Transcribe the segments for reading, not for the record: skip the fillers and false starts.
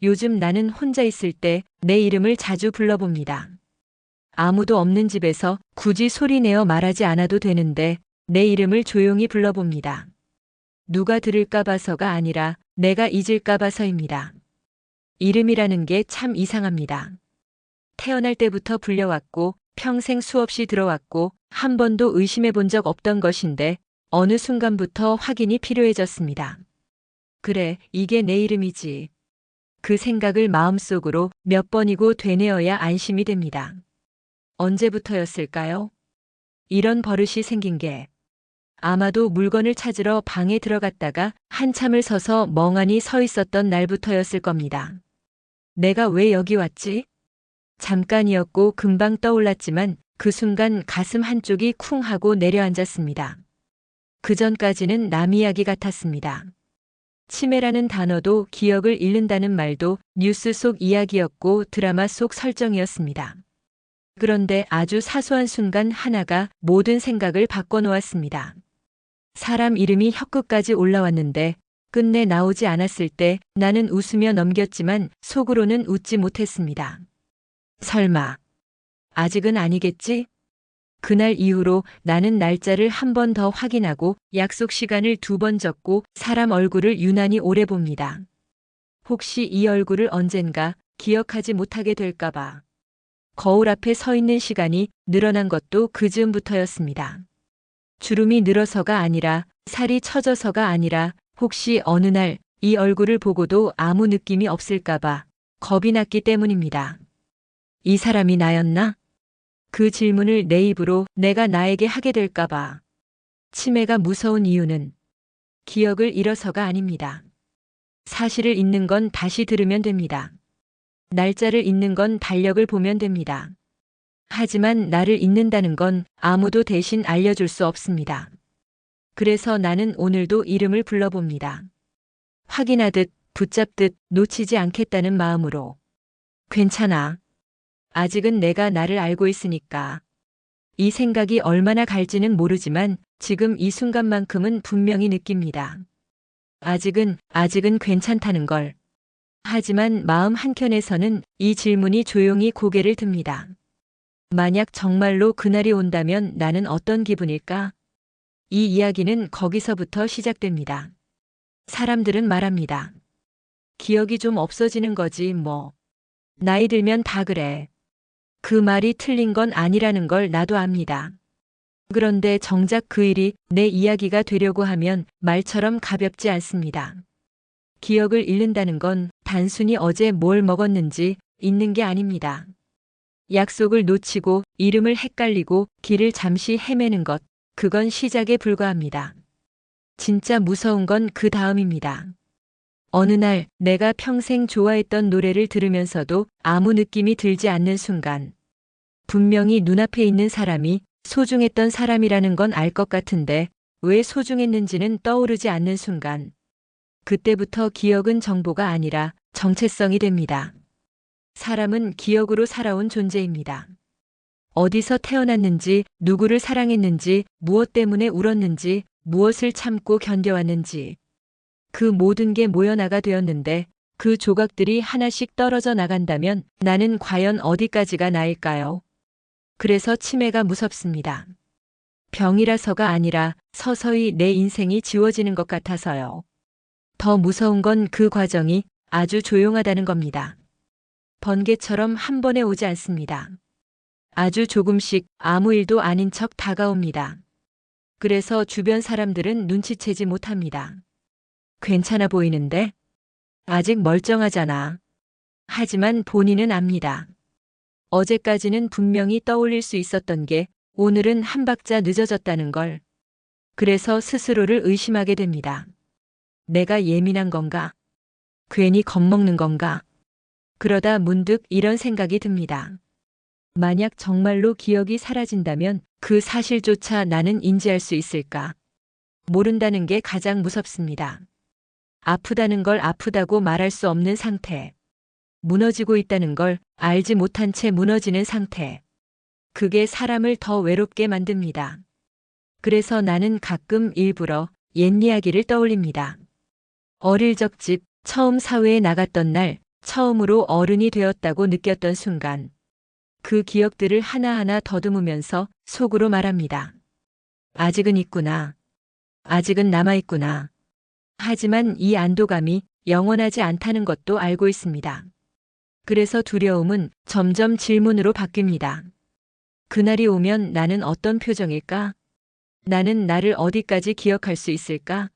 요즘 나는 혼자 있을 때 내 이름을 자주 불러봅니다. 아무도 없는 집에서 굳이 소리내어 말하지 않아도 되는데 내 이름을 조용히 불러봅니다. 누가 들을까 봐서가 아니라 내가 잊을까 봐서입니다. 이름이라는 게 참 이상합니다. 태어날 때부터 불려왔고 평생 수없이 들어왔고 한 번도 의심해 본 적 없던 것인데 어느 순간부터 확인이 필요해졌습니다. 그래, 이게 내 이름이지. 그 생각을 마음속으로 몇 번이고 되뇌어야 안심이 됩니다. 언제부터였을까요? 이런 버릇이 생긴 게 아마도 물건을 찾으러 방에 들어갔다가 한참을 서서 멍하니 서 있었던 날부터였을 겁니다. 내가 왜 여기 왔지? 잠깐이었고 금방 떠올랐지만 그 순간 가슴 한쪽이 쿵 하고 내려앉았습니다. 그 전까지는 남 이야기 같았습니다. 치매라는 단어도 기억을 잃는다는 말도 뉴스 속 이야기였고 드라마 속 설정이었습니다. 그런데 아주 사소한 순간 하나가 모든 생각을 바꿔놓았습니다. 사람 이름이 혀끝까지 올라왔는데 끝내 나오지 않았을 때 나는 웃으며 넘겼지만 속으로는 웃지 못했습니다. 설마 아직은 아니겠지? 그날 이후로 나는 날짜를 한 번 더 확인하고 약속 시간을 2번 적고 사람 얼굴을 유난히 오래 봅니다. 혹시 이 얼굴을 언젠가 기억하지 못하게 될까봐. 거울 앞에 서 있는 시간이 늘어난 것도 그 즈음부터였습니다. 주름이 늘어서가 아니라 살이 처져서가 아니라 혹시 어느 날 이 얼굴을 보고도 아무 느낌이 없을까봐 겁이 났기 때문입니다. 이 사람이 나였나? 그 질문을 내 입으로 내가 나에게 하게 될까봐. 치매가 무서운 이유는 기억을 잃어서가 아닙니다. 사실을 잊는 건 다시 들으면 됩니다. 날짜를 잊는 건 달력을 보면 됩니다. 하지만 나를 잊는다는 건 아무도 대신 알려줄 수 없습니다. 그래서 나는 오늘도 이름을 불러봅니다. 확인하듯 붙잡듯 놓치지 않겠다는 마음으로. 괜찮아. 아직은 내가 나를 알고 있으니까. 이 생각이 얼마나 갈지는 모르지만 지금 이 순간만큼은 분명히 느낍니다. 아직은 괜찮다는 걸. 하지만 마음 한켠에서는 이 질문이 조용히 고개를 듭니다. 만약 정말로 그날이 온다면 나는 어떤 기분일까? 이 이야기는 거기서부터 시작됩니다. 사람들은 말합니다. 기억이 좀 없어지는 거지 뭐. 나이 들면 다 그래. 그 말이 틀린 건 아니라는 걸 나도 압니다. 그런데 정작 그 일이 내 이야기가 되려고 하면 말처럼 가볍지 않습니다. 기억을 잃는다는 건 단순히 어제 뭘 먹었는지 잊는 게 아닙니다. 약속을 놓치고 이름을 헷갈리고 길을 잠시 헤매는 것, 그건 시작에 불과합니다. 진짜 무서운 건 그 다음입니다. 어느 날 내가 평생 좋아했던 노래를 들으면서도 아무 느낌이 들지 않는 순간, 분명히 눈앞에 있는 사람이 소중했던 사람이라는 건 알 것 같은데 왜 소중했는지는 떠오르지 않는 순간, 그때부터 기억은 정보가 아니라 정체성이 됩니다. 사람은 기억으로 살아온 존재입니다. 어디서 태어났는지, 누구를 사랑했는지, 무엇 때문에 울었는지, 무엇을 참고 견뎌왔는지, 그 모든 게 모여나가 되었는데 그 조각들이 하나씩 떨어져 나간다면 나는 과연 어디까지가 나일까요? 그래서 치매가 무섭습니다. 병이라서가 아니라 서서히 내 인생이 지워지는 것 같아서요. 더 무서운 건 그 과정이 아주 조용하다는 겁니다. 번개처럼 한 번에 오지 않습니다. 아주 조금씩 아무 일도 아닌 척 다가옵니다. 그래서 주변 사람들은 눈치채지 못합니다. 괜찮아 보이는데? 아직 멀쩡하잖아. 하지만 본인은 압니다. 어제까지는 분명히 떠올릴 수 있었던 게 오늘은 한 박자 늦어졌다는 걸. 그래서 스스로를 의심하게 됩니다. 내가 예민한 건가? 괜히 겁먹는 건가? 그러다 문득 이런 생각이 듭니다. 만약 정말로 기억이 사라진다면 그 사실조차 나는 인지할 수 있을까? 모른다는 게 가장 무섭습니다. 아프다는 걸 아프다고 말할 수 없는 상태. 무너지고 있다는 걸 알지 못한 채 무너지는 상태. 그게 사람을 더 외롭게 만듭니다. 그래서 나는 가끔 일부러 옛 이야기를 떠올립니다. 어릴 적 집, 처음 사회에 나갔던 날, 처음으로 어른이 되었다고 느꼈던 순간, 그 기억들을 하나하나 더듬으면서 속으로 말합니다. 아직은 있구나. 아직은 남아있구나. 하지만 이 안도감이 영원하지 않다는 것도 알고 있습니다. 그래서 두려움은 점점 질문으로 바뀝니다. 그날이 오면 나는 어떤 표정일까? 나는 나를 어디까지 기억할 수 있을까?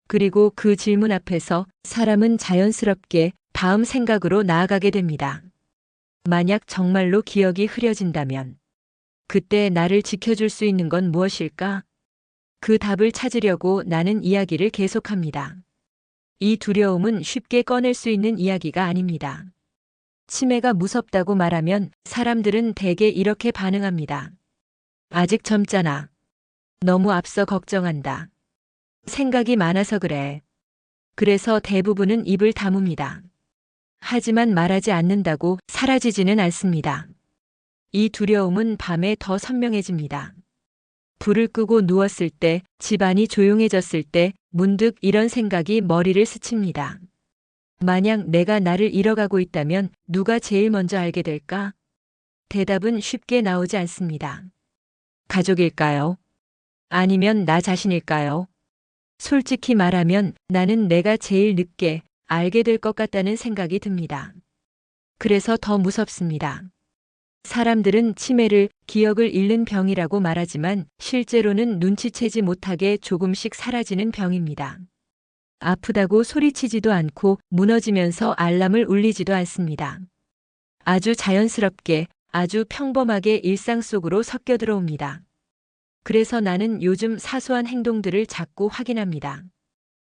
그리고 그 질문 앞에서 사람은 자연스럽게 다음 생각으로 나아가게 됩니다. 만약 정말로 기억이 흐려진다면 그때 나를 지켜줄 수 있는 건 무엇일까? 그 답을 찾으려고 나는 이야기를 계속합니다. 이 두려움은 쉽게 꺼낼 수 있는 이야기가 아닙니다. 치매가 무섭다고 말하면 사람들은 대개 이렇게 반응합니다. 아직 젊잖아. 너무 앞서 걱정한다. 생각이 많아서 그래. 그래서 대부분은 입을 다뭅니다. 하지만 말하지 않는다고 사라지지는 않습니다. 이 두려움은 밤에 더 선명해집니다. 불을 끄고 누웠을 때, 집안이 조용해졌을 때 문득 이런 생각이 머리를 스칩니다. 만약 내가 나를 잃어가고 있다면 누가 제일 먼저 알게 될까? 대답은 쉽게 나오지 않습니다. 가족일까요? 아니면 나 자신일까요? 솔직히 말하면 나는 내가 제일 늦게 알게 될 것 같다는 생각이 듭니다. 그래서 더 무섭습니다. 사람들은 치매를 기억을 잃는 병이라고 말하지만 실제로는 눈치채지 못하게 조금씩 사라지는 병입니다. 아프다고 소리치지도 않고 무너지면서 알람을 울리지도 않습니다. 아주 자연스럽게, 아주 평범하게 일상 속으로 섞여 들어옵니다. 그래서 나는 요즘 사소한 행동들을 자꾸 확인합니다.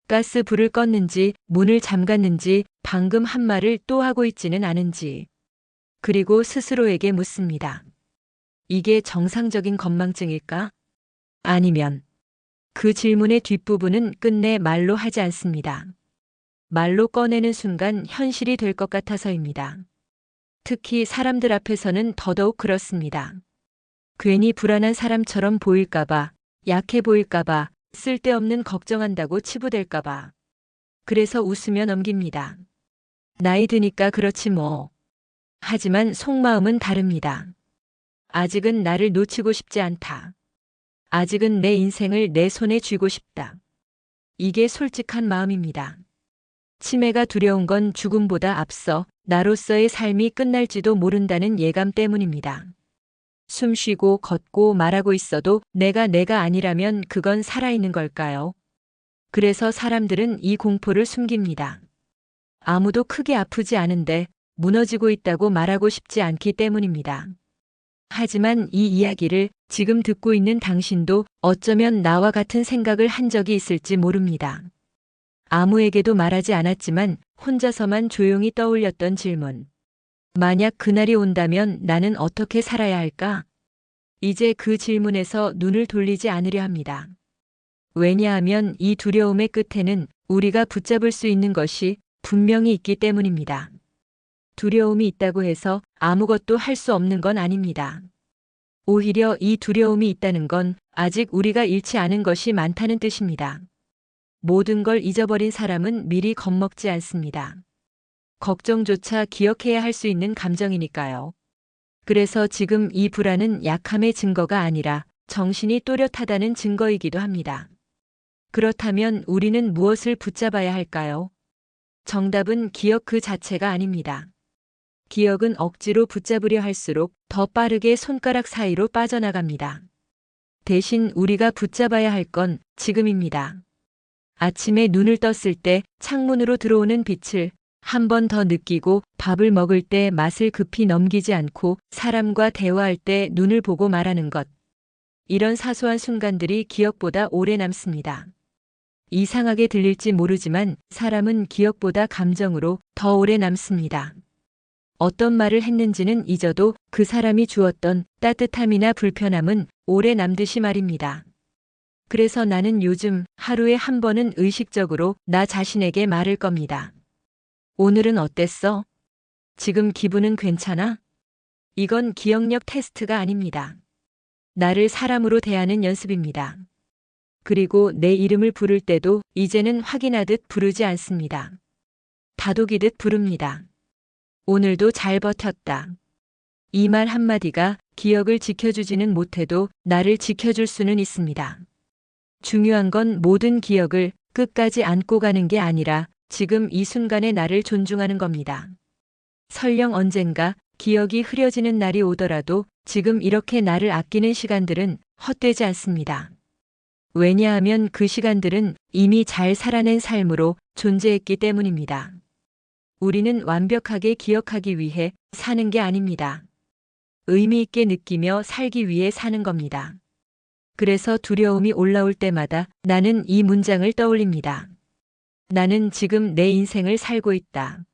가스 불을 껐는지, 문을 잠갔는지, 방금 한 말을 또 하고 있지는 않은지. 그리고 스스로에게 묻습니다. 이게 정상적인 건망증일까? 아니면 그 질문의 뒷부분은 끝내 말로 하지 않습니다. 말로 꺼내는 순간 현실이 될 것 같아서입니다. 특히 사람들 앞에서는 더더욱 그렇습니다. 괜히 불안한 사람처럼 보일까봐, 약해 보일까봐, 쓸데없는 걱정한다고 치부될까봐. 그래서 웃으며 넘깁니다. 나이 드니까 그렇지 뭐. 하지만 속마음은 다릅니다. 아직은 나를 놓치고 싶지 않다. 아직은 내 인생을 내 손에 쥐고 싶다. 이게 솔직한 마음입니다. 치매가 두려운 건 죽음보다 앞서 나로서의 삶이 끝날지도 모른다는 예감 때문입니다. 숨 쉬고 걷고 말하고 있어도 내가 아니라면 그건 살아있는 걸까요? 그래서 사람들은 이 공포를 숨깁니다. 아무도 크게 아프지 않은데 무너지고 있다고 말하고 싶지 않기 때문입니다. 하지만 이 이야기를 지금 듣고 있는 당신도 어쩌면 나와 같은 생각을 한 적이 있을지 모릅니다. 아무에게도 말하지 않았지만 혼자서만 조용히 떠올렸던 질문. 만약 그날이 온다면 나는 어떻게 살아야 할까? 이제 그 질문에서 눈을 돌리지 않으려 합니다. 왜냐하면 이 두려움의 끝에는 우리가 붙잡을 수 있는 것이 분명히 있기 때문입니다. 두려움이 있다고 해서 아무것도 할 수 없는 건 아닙니다. 오히려 이 두려움이 있다는 건 아직 우리가 잃지 않은 것이 많다는 뜻입니다. 모든 걸 잊어버린 사람은 미리 겁먹지 않습니다. 걱정조차 기억해야 할 수 있는 감정이니까요. 그래서 지금 이 불안은 약함의 증거가 아니라 정신이 또렷하다는 증거이기도 합니다. 그렇다면 우리는 무엇을 붙잡아야 할까요? 정답은 기억 그 자체가 아닙니다. 기억은 억지로 붙잡으려 할수록 더 빠르게 손가락 사이로 빠져나갑니다. 대신 우리가 붙잡아야 할 건 지금입니다. 아침에 눈을 떴을 때 창문으로 들어오는 빛을 한 번 더 느끼고 밥을 먹을 때 맛을 급히 넘기지 않고 사람과 대화할 때 눈을 보고 말하는 것. 이런 사소한 순간들이 기억보다 오래 남습니다. 이상하게 들릴지 모르지만 사람은 기억보다 감정으로 더 오래 남습니다. 어떤 말을 했는지는 잊어도 그 사람이 주었던 따뜻함이나 불편함은 오래 남듯이 말입니다. 그래서 나는 요즘 하루에 한 번은 의식적으로 나 자신에게 말할 겁니다. 오늘은 어땠어? 지금 기분은 괜찮아? 이건 기억력 테스트가 아닙니다. 나를 사람으로 대하는 연습입니다. 그리고 내 이름을 부를 때도 이제는 확인하듯 부르지 않습니다. 다독이듯 부릅니다. 오늘도 잘 버텼다. 이 말 한마디가 기억을 지켜주지는 못해도 나를 지켜줄 수는 있습니다. 중요한 건 모든 기억을 끝까지 안고 가는 게 아니라 지금 이 순간의 나를 존중하는 겁니다. 설령 언젠가 기억이 흐려지는 날이 오더라도 지금 이렇게 나를 아끼는 시간들은 헛되지 않습니다. 왜냐하면 그 시간들은 이미 잘 살아낸 삶으로 존재했기 때문입니다. 우리는 완벽하게 기억하기 위해 사는 게 아닙니다. 의미 있게 느끼며 살기 위해 사는 겁니다. 그래서 두려움이 올라올 때마다 나는 이 문장을 떠올립니다. 나는 지금 내 인생을 살고 있다.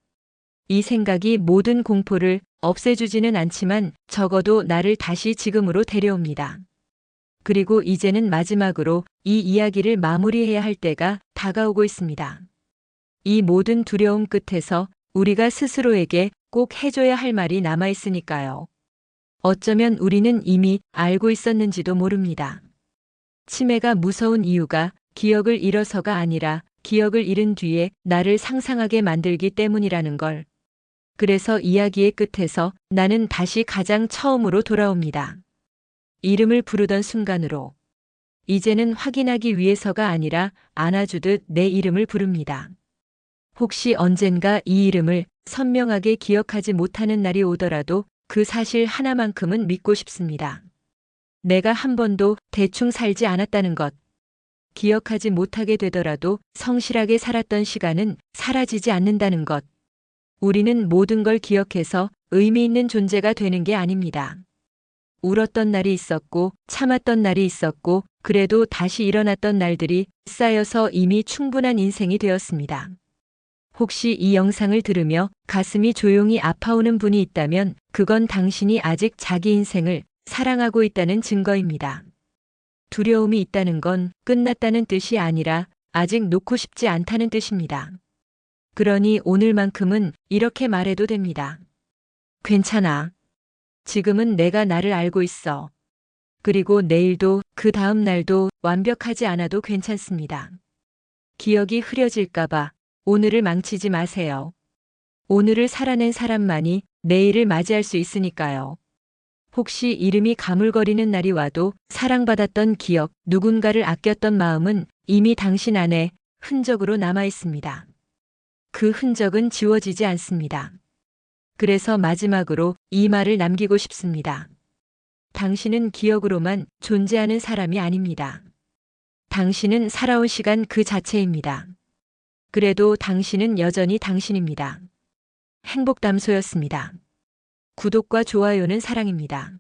이 생각이 모든 공포를 없애주지는 않지만 적어도 나를 다시 지금으로 데려옵니다. 그리고 이제는 마지막으로 이 이야기를 마무리해야 할 때가 다가오고 있습니다. 이 모든 두려움 끝에서 우리가 스스로에게 꼭 해줘야 할 말이 남아있으니까요. 어쩌면 우리는 이미 알고 있었는지도 모릅니다. 치매가 무서운 이유가 기억을 잃어서가 아니라 기억을 잃은 뒤에 나를 상상하게 만들기 때문이라는 걸. 그래서 이야기의 끝에서 나는 다시 가장 처음으로 돌아옵니다. 이름을 부르던 순간으로. 이제는 확인하기 위해서가 아니라 안아주듯 내 이름을 부릅니다. 혹시 언젠가 이 이름을 선명하게 기억하지 못하는 날이 오더라도 그 사실 하나만큼은 믿고 싶습니다. 내가 한 번도 대충 살지 않았다는 것. 기억하지 못하게 되더라도 성실하게 살았던 시간은 사라지지 않는다는 것. 우리는 모든 걸 기억해서 의미 있는 존재가 되는 게 아닙니다. 울었던 날이 있었고 참았던 날이 있었고 그래도 다시 일어났던 날들이 쌓여서 이미 충분한 인생이 되었습니다. 혹시 이 영상을 들으며 가슴이 조용히 아파오는 분이 있다면 그건 당신이 아직 자기 인생을 사랑하고 있다는 증거입니다. 두려움이 있다는 건 끝났다는 뜻이 아니라 아직 놓고 싶지 않다는 뜻입니다. 그러니 오늘만큼은 이렇게 말해도 됩니다. 괜찮아. 지금은 내가 나를 알고 있어. 그리고 내일도 그 다음 날도 완벽하지 않아도 괜찮습니다. 기억이 흐려질까봐 오늘을 망치지 마세요. 오늘을 살아낸 사람만이 내일을 맞이할 수 있으니까요. 혹시 이름이 가물거리는 날이 와도 사랑받았던 기억, 누군가를 아꼈던 마음은 이미 당신 안에 흔적으로 남아 있습니다. 그 흔적은 지워지지 않습니다. 그래서 마지막으로 이 말을 남기고 싶습니다. 당신은 기억으로만 존재하는 사람이 아닙니다. 당신은 살아온 시간 그 자체입니다. 그래도 당신은 여전히 당신입니다. 행복담소였습니다. 구독과 좋아요는 사랑입니다.